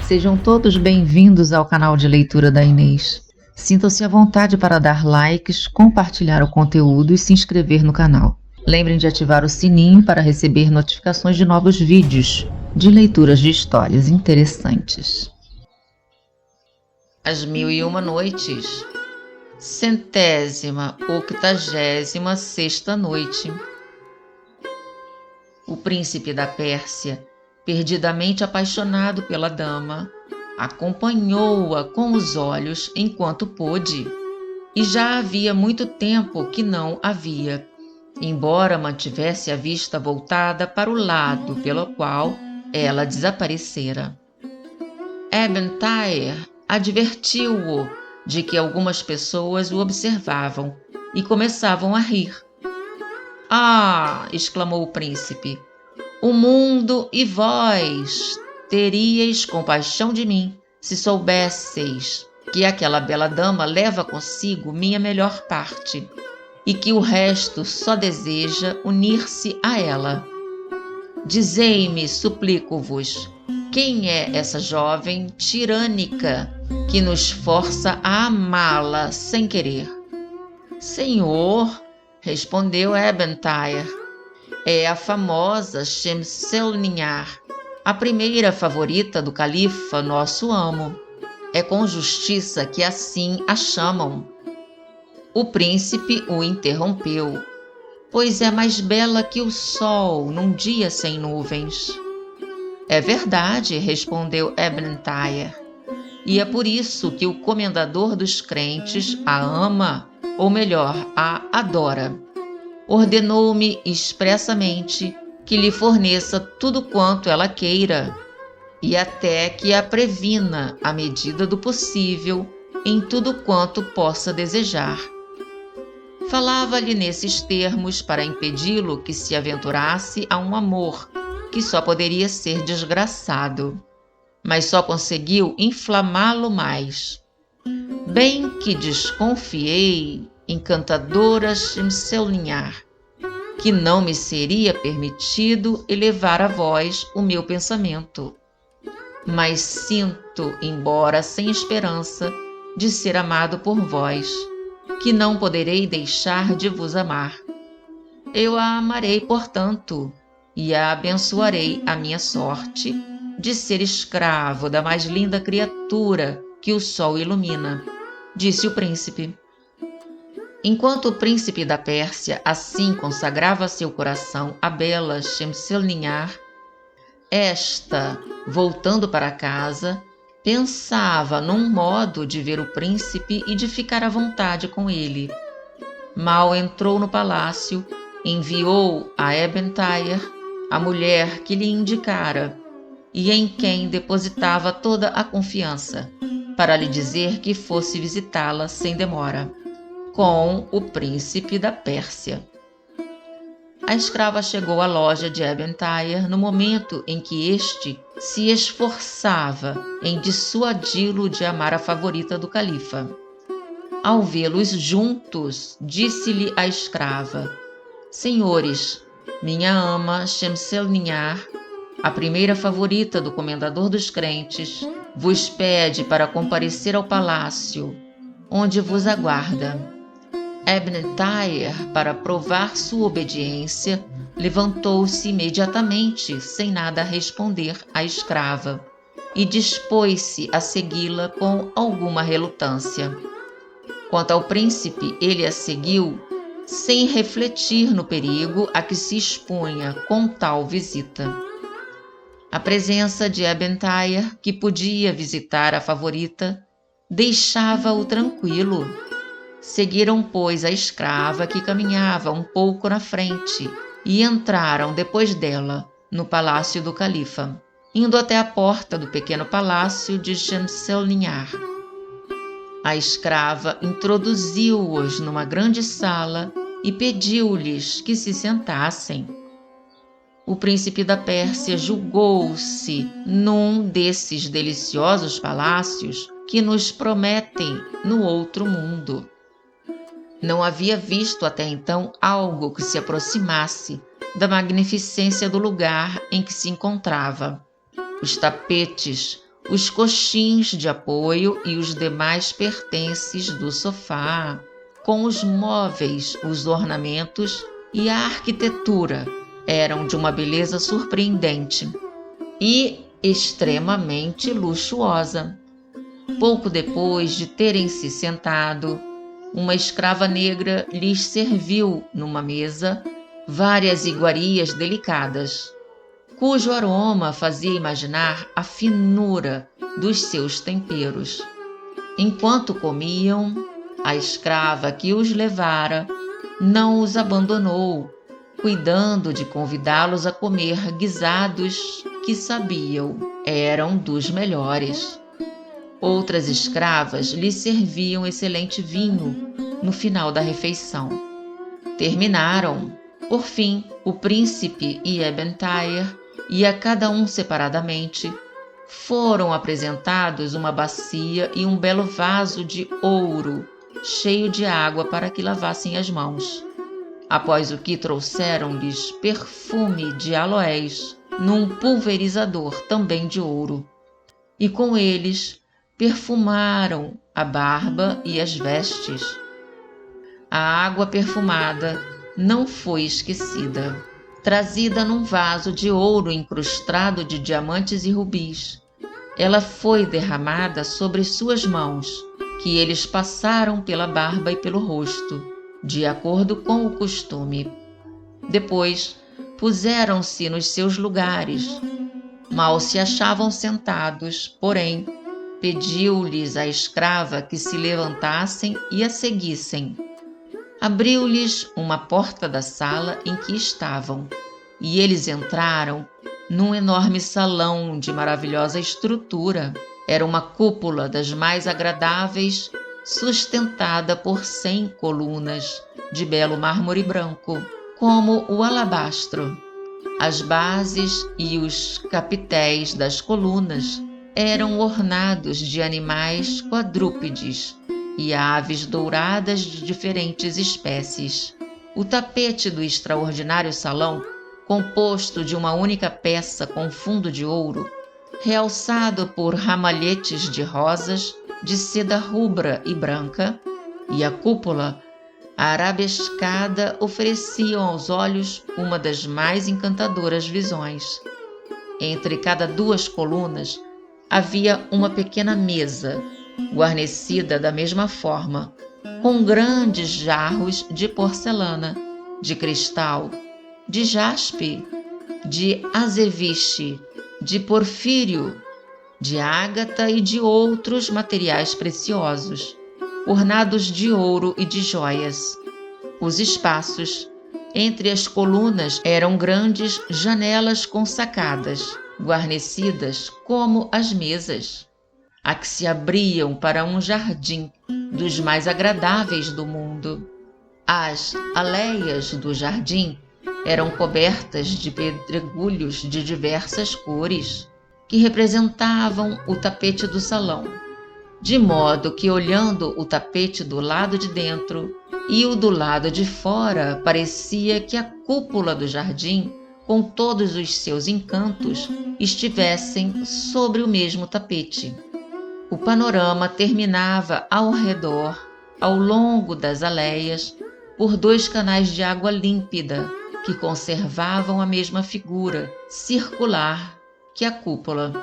Sejam todos bem-vindos ao canal de leitura da Inês. Sintam-se à vontade para dar likes, compartilhar o conteúdo e se inscrever no canal. Lembrem de ativar o sininho para receber notificações de novos vídeos de leituras de histórias interessantes. As Mil e Uma Noites, 186ª noite. O príncipe da Pérsia, perdidamente apaixonado pela dama, acompanhou-a com os olhos enquanto pôde, e já havia muito tempo que não a via, embora mantivesse a vista voltada para o lado pelo qual ela desaparecera. Ebn Thaher advertiu-o de que algumas pessoas o observavam e começavam a rir. "Ah!", exclamou o príncipe, "o mundo e vós teríeis compaixão de mim se soubesseis que aquela bela dama leva consigo minha melhor parte e que o resto só deseja unir-se a ela. Dizei-me, suplico-vos, quem é essa jovem tirânica que nos força a amá-la sem querer?" "Senhor", respondeu Ebn Thaher, "é a famosa Shemselnihar, a primeira favorita do califa, nosso amo. É com justiça que assim a chamam." O príncipe o interrompeu, "pois é mais bela que o sol num dia sem nuvens." "É verdade", respondeu Ebn Thaher, "e é por isso que o comendador dos crentes a ama, ou melhor, a adora. Ordenou-me expressamente que lhe forneça tudo quanto ela queira, e até que a previna à medida do possível em tudo quanto possa desejar." Falava-lhe nesses termos para impedi-lo que se aventurasse a um amor que só poderia ser desgraçado, mas só conseguiu inflamá-lo mais. "Bem que desconfiei, encantadora Shemselnihar, que não me seria permitido elevar a vós o meu pensamento. Mas sinto, embora sem esperança, de ser amado por vós, que não poderei deixar de vos amar. Eu a amarei, portanto, e a abençoarei a minha sorte de ser escravo da mais linda criatura que o sol ilumina", disse o príncipe. Enquanto o príncipe da Pérsia assim consagrava seu coração à bela Shemselnihar, esta, voltando para casa, pensava num modo de ver o príncipe e de ficar à vontade com ele. Mal entrou no palácio, enviou a Ebn Thaher a mulher que lhe indicara e em quem depositava toda a confiança, para lhe dizer que fosse visitá-la sem demora, com o príncipe da Pérsia. A escrava chegou à loja de Ebn Thaher no momento em que este se esforçava em dissuadi-lo de amar a favorita do califa. Ao vê-los juntos, disse-lhe a escrava: "Senhores, minha ama Shemselnihar, a primeira favorita do comendador dos crentes, vos pede para comparecer ao palácio, onde vos aguarda." Ebn Thaher, para provar sua obediência, levantou-se imediatamente, sem nada responder à escrava, e dispôs-se a segui-la com alguma relutância. Quanto ao príncipe, ele a seguiu sem refletir no perigo a que se expunha com tal visita. A presença de Ebn Thaher, que podia visitar a favorita, deixava-o tranquilo. Seguiram, pois, a escrava, que caminhava um pouco na frente, e entraram depois dela no palácio do califa, indo até a porta do pequeno palácio de Shemselnihar. A escrava introduziu-os numa grande sala e pediu-lhes que se sentassem. O príncipe da Pérsia julgou-se num desses deliciosos palácios que nos prometem no outro mundo. Não havia visto até então algo que se aproximasse da magnificência do lugar em que se encontrava. Os tapetes, os coxins de apoio e os demais pertences do sofá, com os móveis, os ornamentos e a arquitetura, eram de uma beleza surpreendente e extremamente luxuosa. Pouco depois de terem se sentado, uma escrava negra lhes serviu numa mesa várias iguarias delicadas, cujo aroma fazia imaginar a finura dos seus temperos. Enquanto comiam, a escrava que os levara não os abandonou, cuidando de convidá-los a comer guisados que sabiam eram dos melhores. Outras escravas lhe serviam excelente vinho no final da refeição. Terminaram. Por fim, o príncipe e Ebentire, e a cada um separadamente, foram apresentados uma bacia e um belo vaso de ouro, cheio de água para que lavassem as mãos. Após o que trouxeram-lhes perfume de aloés, num pulverizador também de ouro. E com eles perfumaram a barba e as vestes. A água perfumada não foi esquecida, trazida num vaso de ouro incrustado de diamantes e rubis. Ela foi derramada sobre suas mãos, que eles passaram pela barba e pelo rosto, de acordo com o costume. Depois, puseram-se nos seus lugares. Mal se achavam sentados, porém, pediu-lhes a escrava que se levantassem e a seguissem. Abriu-lhes uma porta da sala em que estavam, e eles entraram num enorme salão de maravilhosa estrutura. Era uma cúpula das mais agradáveis, sustentada por 100 colunas de belo mármore branco, como o alabastro. As bases e os capitéis das colunas eram ornados de animais quadrúpedes e aves douradas de diferentes espécies. O tapete do extraordinário salão, composto de uma única peça com fundo de ouro, realçado por ramalhetes de rosas, de seda rubra e branca, e a cúpula arabescada ofereciam aos olhos uma das mais encantadoras visões. Entre cada duas colunas havia uma pequena mesa, guarnecida da mesma forma, com grandes jarros de porcelana, de cristal, de jaspe, de azeviche, de porfírio, de ágata e de outros materiais preciosos, ornados de ouro e de joias. Os espaços entre as colunas eram grandes janelas com sacadas, guarnecidas como as mesas, a que se abriam para um jardim dos mais agradáveis do mundo. As aleias do jardim eram cobertas de pedregulhos de diversas cores, que representavam o tapete do salão, de modo que, olhando o tapete do lado de dentro e o do lado de fora, parecia que a cúpula do jardim, com todos os seus encantos, estivessem sobre o mesmo tapete. O panorama terminava ao redor, ao longo das aleias, por 2 canais de água límpida, que conservavam a mesma figura circular que a cúpula,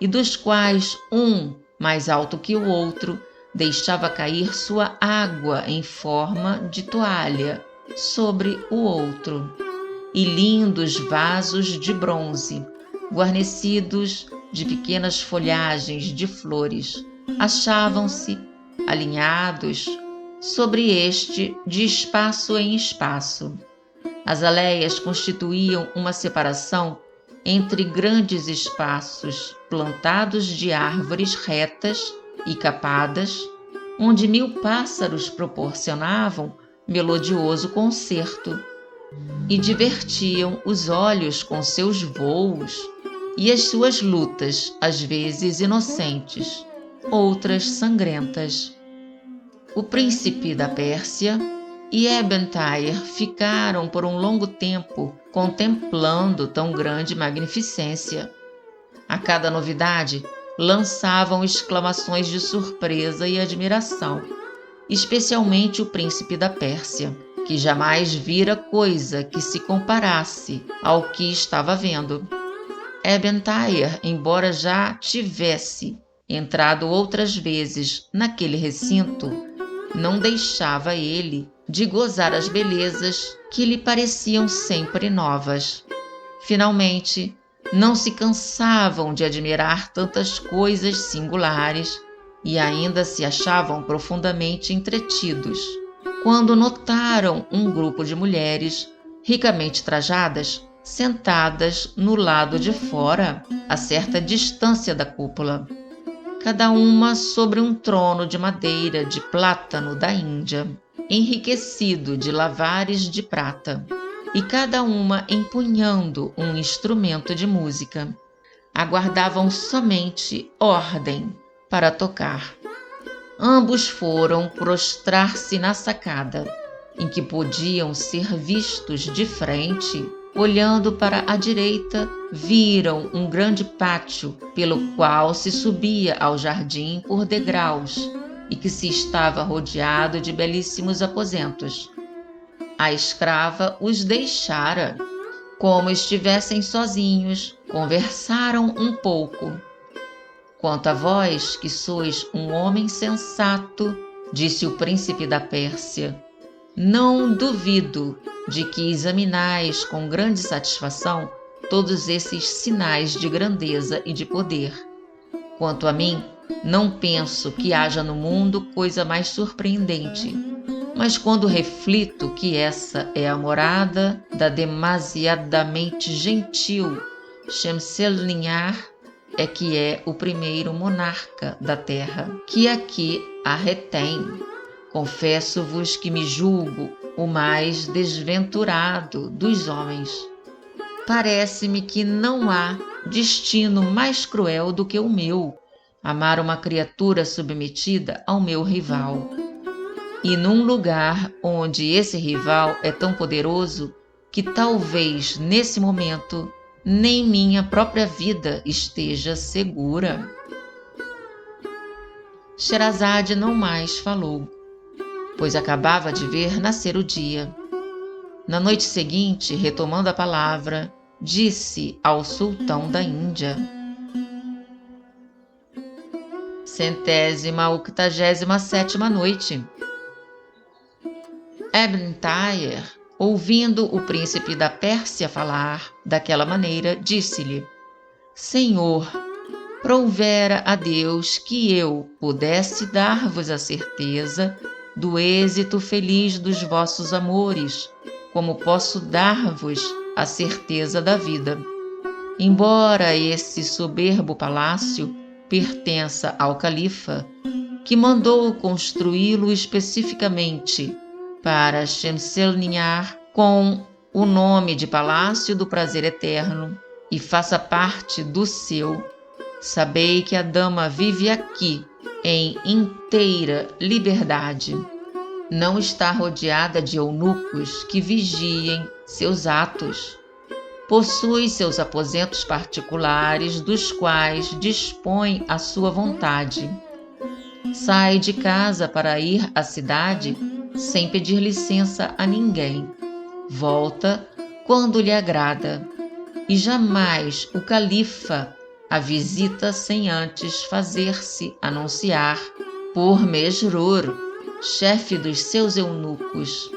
e dos quais um, mais alto que o outro, deixava cair sua água em forma de toalha sobre o outro, e lindos vasos de bronze, guarnecidos de pequenas folhagens de flores, achavam-se alinhados sobre este de espaço em espaço. As aleias constituíam uma separação entre grandes espaços plantados de árvores retas e capadas, onde 1000 pássaros proporcionavam melodioso concerto e divertiam os olhos com seus voos e as suas lutas, às vezes inocentes, outras sangrentas. O príncipe da Pérsia e Ebentire ficaram por um longo tempo contemplando tão grande magnificência. A cada novidade, lançavam exclamações de surpresa e admiração, especialmente o príncipe da Pérsia, que jamais vira coisa que se comparasse ao que estava vendo. Ebn-Thayer, embora já tivesse entrado outras vezes naquele recinto, não deixava ele de gozar as belezas que lhe pareciam sempre novas. Finalmente, não se cansavam de admirar tantas coisas singulares e ainda se achavam profundamente entretidos, quando notaram um grupo de mulheres ricamente trajadas sentadas no lado de fora, a certa distância da cúpula, cada uma sobre um trono de madeira de plátano da Índia, enriquecido de lavares de prata, e cada uma empunhando um instrumento de música. Aguardavam somente ordem para tocar. Ambos foram prostrar-se na sacada, em que podiam ser vistos de frente. Olhando para a direita, viram um grande pátio pelo qual se subia ao jardim por degraus e que se estava rodeado de belíssimos aposentos. A escrava os deixara. Como estivessem sozinhos, conversaram um pouco. Quanto a vós, que sois um homem sensato, disse o príncipe da Pérsia, não duvido de que examinais com grande satisfação todos esses sinais de grandeza e de poder. Quanto a mim, não penso que haja no mundo coisa mais surpreendente, mas quando reflito que essa é a morada da demasiadamente gentil Shemselnihar, é que é o primeiro monarca da terra, que aqui a retém. Confesso-vos que me julgo o mais desventurado dos homens. Parece-me que não há destino mais cruel do que o meu, amar uma criatura submetida ao meu rival. E num lugar onde esse rival é tão poderoso que talvez nesse momento nem minha própria vida esteja segura. Sherazade não mais falou, pois acabava de ver nascer o dia. Na noite seguinte, retomando a palavra, disse ao sultão da Índia: 187ª noite. Ebn-Thayer, ouvindo o príncipe da Pérsia falar daquela maneira, disse-lhe: Senhor, prouvera a Deus que eu pudesse dar-vos a certeza do êxito feliz dos vossos amores, como posso dar-vos a certeza da vida. Embora esse soberbo palácio pertença ao califa, que mandou construí-lo especificamente para Shemselnihar com o nome de Palácio do Prazer Eterno, e faça parte do seu, sabei que a dama vive aqui em inteira liberdade. Não está rodeada de eunucos que vigiem seus atos. Possui seus aposentos particulares, dos quais dispõe à sua vontade. Sai de casa para ir à cidade sem pedir licença a ninguém. Volta quando lhe agrada. E jamais o califa a visita sem antes fazer-se anunciar por Mesrur, chefe dos seus eunucos,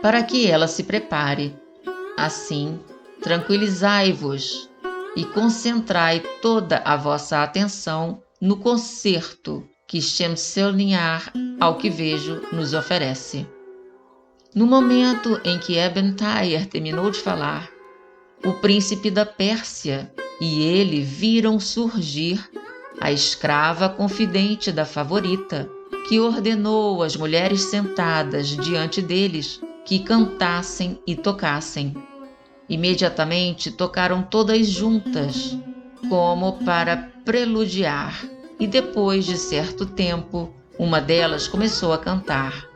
para que ela se prepare. Assim, tranquilizai-vos e concentrai toda a vossa atenção no concerto que Shemselnihar, ao que vejo, nos oferece. No momento em que Ebn-Thayer terminou de falar, o príncipe da Pérsia e ele viram surgir a escrava confidente da favorita, que ordenou às mulheres sentadas diante deles que cantassem e tocassem. Imediatamente tocaram todas juntas, como para preludiar, e depois de certo tempo, uma delas começou a cantar,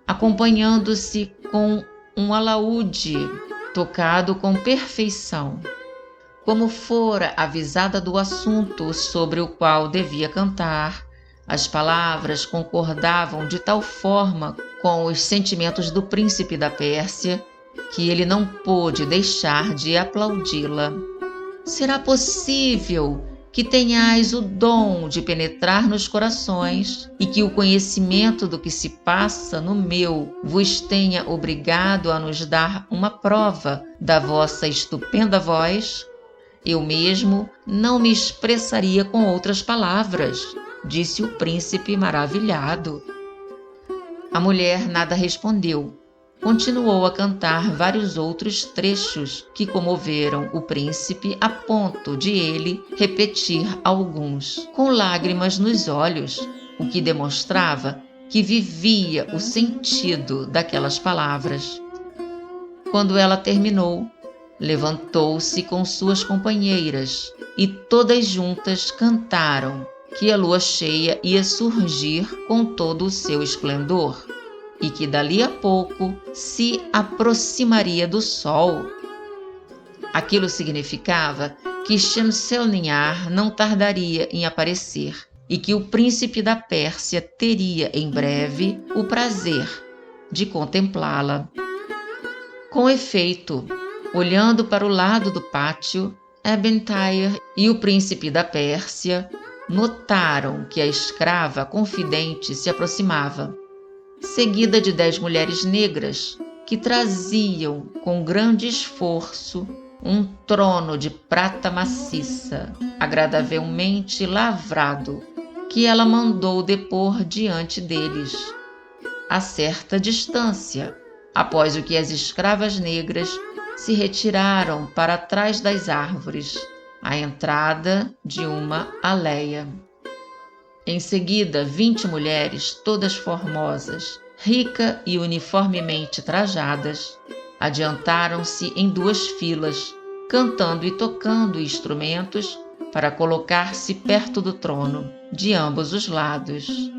acompanhando-se com um alaúde tocado com perfeição. Como fora avisada do assunto sobre o qual devia cantar, as palavras concordavam de tal forma com os sentimentos do príncipe da Pérsia que ele não pôde deixar de aplaudi-la. Será possível que tenhais o dom de penetrar nos corações e que o conhecimento do que se passa no meu vos tenha obrigado a nos dar uma prova da vossa estupenda voz? Eu mesmo não me expressaria com outras palavras, disse o príncipe maravilhado. A mulher nada respondeu. Continuou a cantar vários outros trechos que comoveram o príncipe a ponto de ele repetir alguns, com lágrimas nos olhos, o que demonstrava que vivia o sentido daquelas palavras. Quando ela terminou, levantou-se com suas companheiras e todas juntas cantaram que a lua cheia ia surgir com todo o seu esplendor e que dali a pouco se aproximaria do sol. Aquilo significava que Shemselnihar não tardaria em aparecer e que o príncipe da Pérsia teria em breve o prazer de contemplá-la. Com efeito, olhando para o lado do pátio, Ebn-Thayer e o príncipe da Pérsia notaram que a escrava confidente se aproximava, seguida de 10 mulheres negras que traziam com grande esforço um trono de prata maciça, agradavelmente lavrado, que ela mandou depor diante deles, a certa distância, após o que as escravas negras se retiraram para trás das árvores, à entrada de uma aldeia. Em seguida, 20 mulheres, todas formosas, rica e uniformemente trajadas, adiantaram-se em 2 filas, cantando e tocando instrumentos para colocar-se perto do trono, de ambos os lados.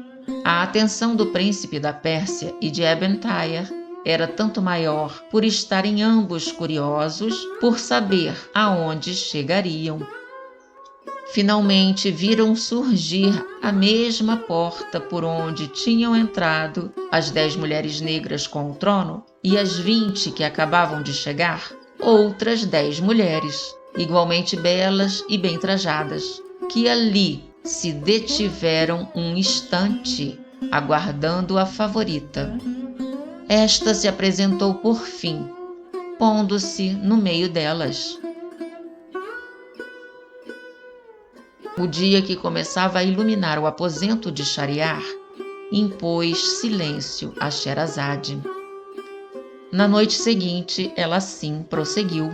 A atenção do príncipe da Pérsia e de Ebn-Thayer era tanto maior por estarem ambos curiosos por saber aonde chegariam. Finalmente viram surgir à mesma porta por onde tinham entrado as 10 mulheres negras com o trono e as 20 que acabavam de chegar, outras 10 mulheres, igualmente belas e bem trajadas, que ali se detiveram um instante, aguardando a favorita. Esta se apresentou por fim, pondo-se no meio delas. O dia que começava a iluminar o aposento de Shahryar impôs silêncio a Sherazade. Na noite seguinte, ela assim prosseguiu.